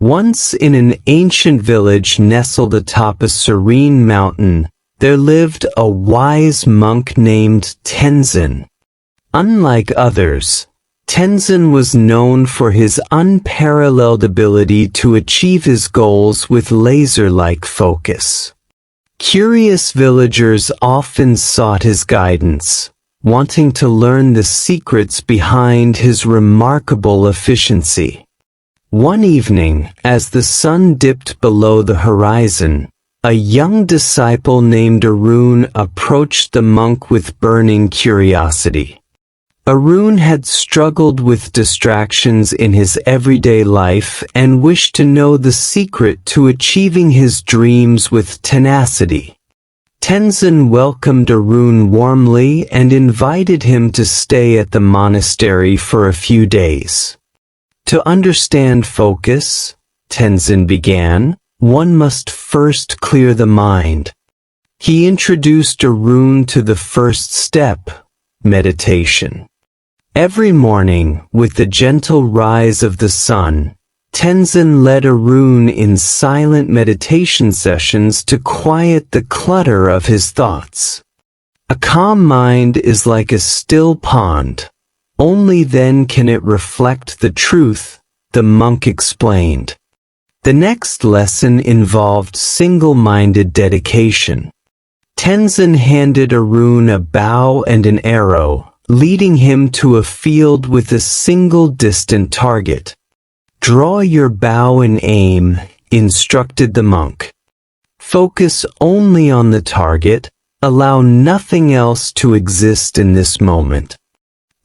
Once in an ancient village nestled atop a serene mountain, there lived a wise monk named Tenzin. Unlike others, Tenzin was known for his unparalleled ability to achieve his goals with laser-like focus. Curious villagers often sought his guidance, wanting to learn the secrets behind his remarkable efficiency. One evening, as the sun dipped below the horizon, a young disciple named Arun approached the monk with burning curiosity. Arun had struggled with distractions in his everyday life and wished to know the secret to achieving his dreams with tenacity. Tenzin welcomed Arun warmly and invited him to stay at the monastery for a few days. To understand focus, Tenzin began, one must first clear the mind. He introduced Arun to the first step, meditation. Every morning, with the gentle rise of the sun, Tenzin led Arun in silent meditation sessions to quiet the clutter of his thoughts. A calm mind is like a still pond. Only then can it reflect the truth, the monk explained. The next lesson involved single-minded dedication. Tenzin handed Arun a bow and an arrow, leading him to a field with a single distant target. "Draw your bow and aim," instructed the monk. "Focus only on the target, allow nothing else to exist in this moment."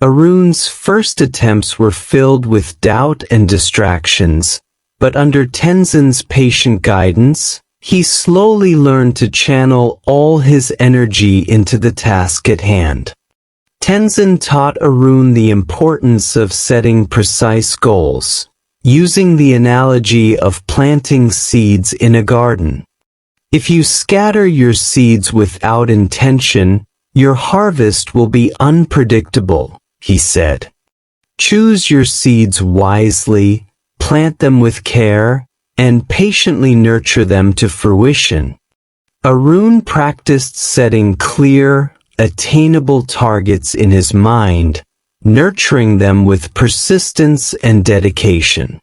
Arun's first attempts were filled with doubt and distractions, but under Tenzin's patient guidance, he slowly learned to channel all his energy into the task at hand. Tenzin taught Arun the importance of setting precise goals, using the analogy of planting seeds in a garden. If you scatter your seeds without intention, your harvest will be unpredictable, he said. Choose your seeds wisely, plant them with care, and patiently nurture them to fruition. Arun practiced setting clear, attainable targets in his mind, nurturing them with persistence and dedication.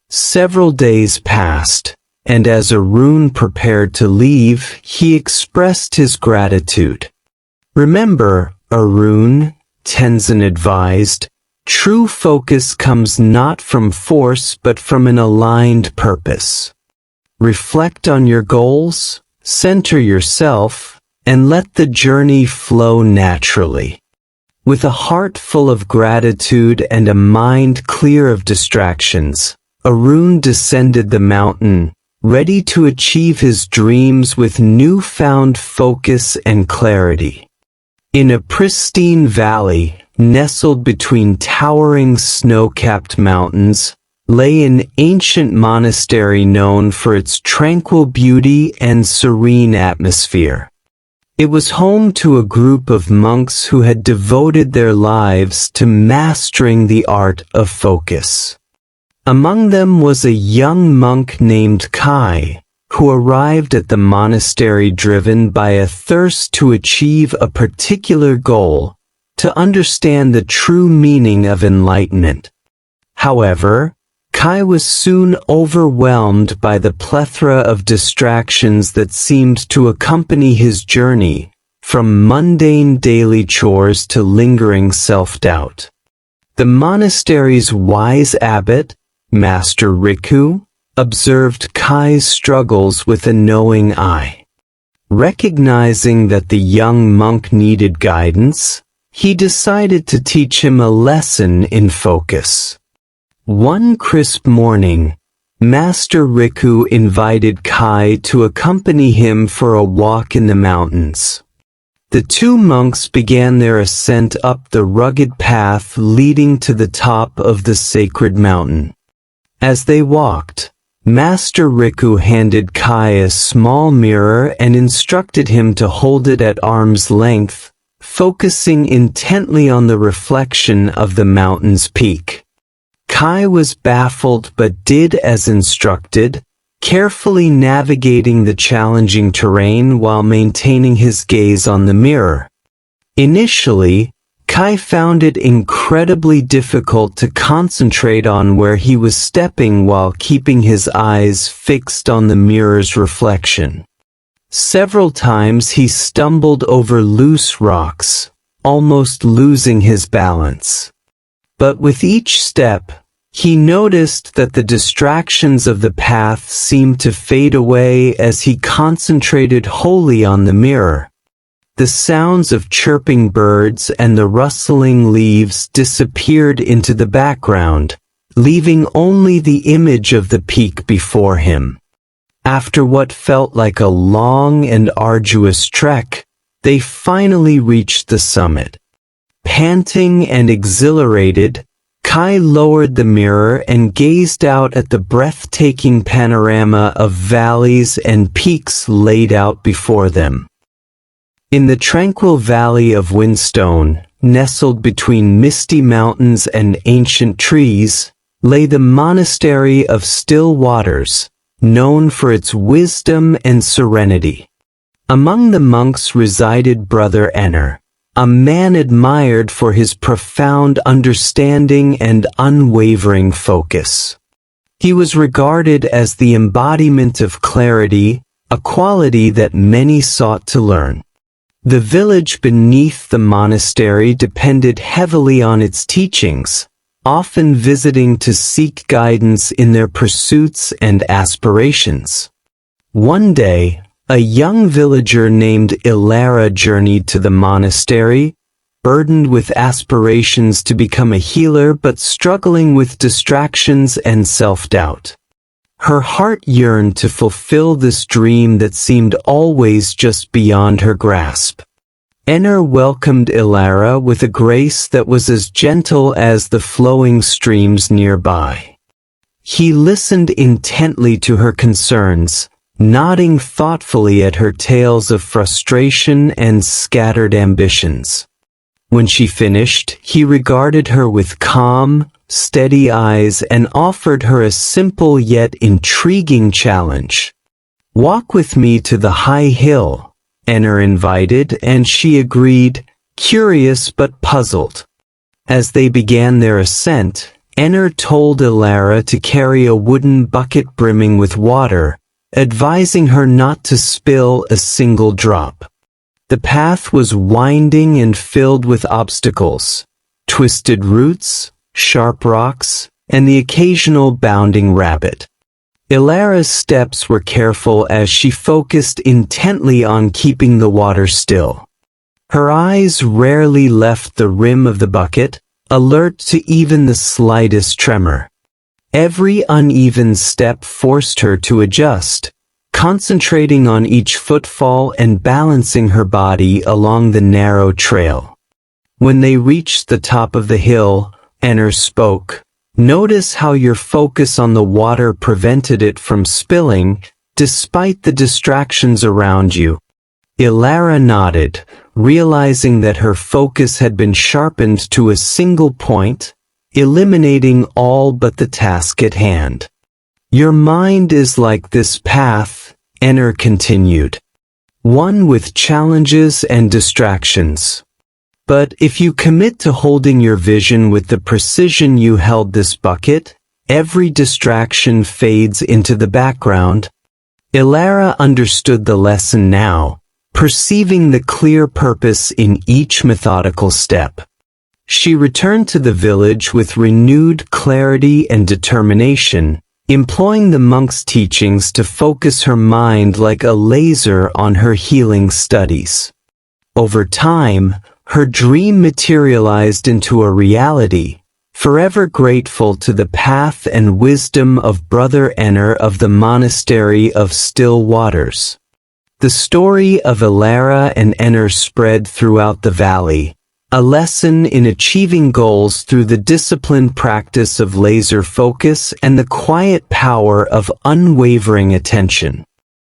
Several days passed, and as Arun prepared to leave, he expressed his gratitude. "Remember, Arun," Tenzin advised, "true focus comes not from force but from an aligned purpose. Reflect on your goals, center yourself, and let the journey flow naturally." With a heart full of gratitude and a mind clear of distractions, Arun descended the mountain, ready to achieve his dreams with newfound focus and clarity. In a pristine valley, nestled between towering snow-capped mountains, lay an ancient monastery known for its tranquil beauty and serene atmosphere. It was home to a group of monks who had devoted their lives to mastering the art of focus. Among them was a young monk named Kai, who arrived at the monastery driven by a thirst to achieve a particular goal, to understand the true meaning of enlightenment. However, Kai was soon overwhelmed by the plethora of distractions that seemed to accompany his journey, from mundane daily chores to lingering self-doubt. The monastery's wise abbot, Master Riku, observed Kai's struggles with a knowing eye. Recognizing that the young monk needed guidance, he decided to teach him a lesson in focus. One crisp morning, Master Riku invited Kai to accompany him for a walk in the mountains. The two monks began their ascent up the rugged path leading to the top of the sacred mountain. As they walked, Master Riku handed Kai a small mirror and instructed him to hold it at arm's length, focusing intently on the reflection of the mountain's peak. Kai was baffled but did as instructed, carefully navigating the challenging terrain while maintaining his gaze on the mirror. Initially, Kai found it incredibly difficult to concentrate on where he was stepping while keeping his eyes fixed on the mirror's reflection. Several times he stumbled over loose rocks, almost losing his balance. But with each step, he noticed that the distractions of the path seemed to fade away as he concentrated wholly on the mirror. The sounds of chirping birds and the rustling leaves disappeared into the background, leaving only the image of the peak before him. After what felt like a long and arduous trek, they finally reached the summit. Panting and exhilarated, Kai lowered the mirror and gazed out at the breathtaking panorama of valleys and peaks laid out before them. In the tranquil valley of Windstone, nestled between misty mountains and ancient trees, lay the monastery of Still Waters, known for its wisdom and serenity. Among the monks resided Brother Enner, a man admired for his profound understanding and unwavering focus. He was regarded as the embodiment of clarity, a quality that many sought to learn. The village beneath the monastery depended heavily on its teachings, often visiting to seek guidance in their pursuits and aspirations. One day, a young villager named Ilara journeyed to the monastery, burdened with aspirations to become a healer but struggling with distractions and self-doubt. Her heart yearned to fulfill this dream that seemed always just beyond her grasp. Enner welcomed Ilara with a grace that was as gentle as the flowing streams nearby. He listened intently to her concerns, nodding thoughtfully at her tales of frustration and scattered ambitions. When she finished, he regarded her with calm, steady eyes and offered her a simple yet intriguing challenge. "Walk with me to the high hill," Enner invited, and she agreed, curious but puzzled. As they began their ascent, Enner told Ilara to carry a wooden bucket brimming with water, advising her not to spill a single drop. The path was winding and filled with obstacles, twisted roots, sharp rocks, and the occasional bounding rabbit. Ilara's steps were careful as she focused intently on keeping the water still. Her eyes rarely left the rim of the bucket, alert to even the slightest tremor. Every uneven step forced her to adjust, concentrating on each footfall and balancing her body along the narrow trail. When they reached the top of the hill, Enner spoke. "Notice how your focus on the water prevented it from spilling, despite the distractions around you." Ilara nodded, realizing that her focus had been sharpened to a single point, eliminating all but the task at hand. "Your mind is like this path," Enner continued, "one with challenges and distractions. But if you commit to holding your vision with the precision you held this bucket, every distraction fades into the background." Ilara understood the lesson now, perceiving the clear purpose in each methodical step. She returned to the village with renewed clarity and determination, employing the monk's teachings to focus her mind like a laser on her healing studies. Over time, her dream materialized into a reality, forever grateful to the path and wisdom of Brother Enner of the Monastery of Still Waters. The story of Ilara and Enner spread throughout the valley, a lesson in achieving goals through the disciplined practice of laser focus and the quiet power of unwavering attention.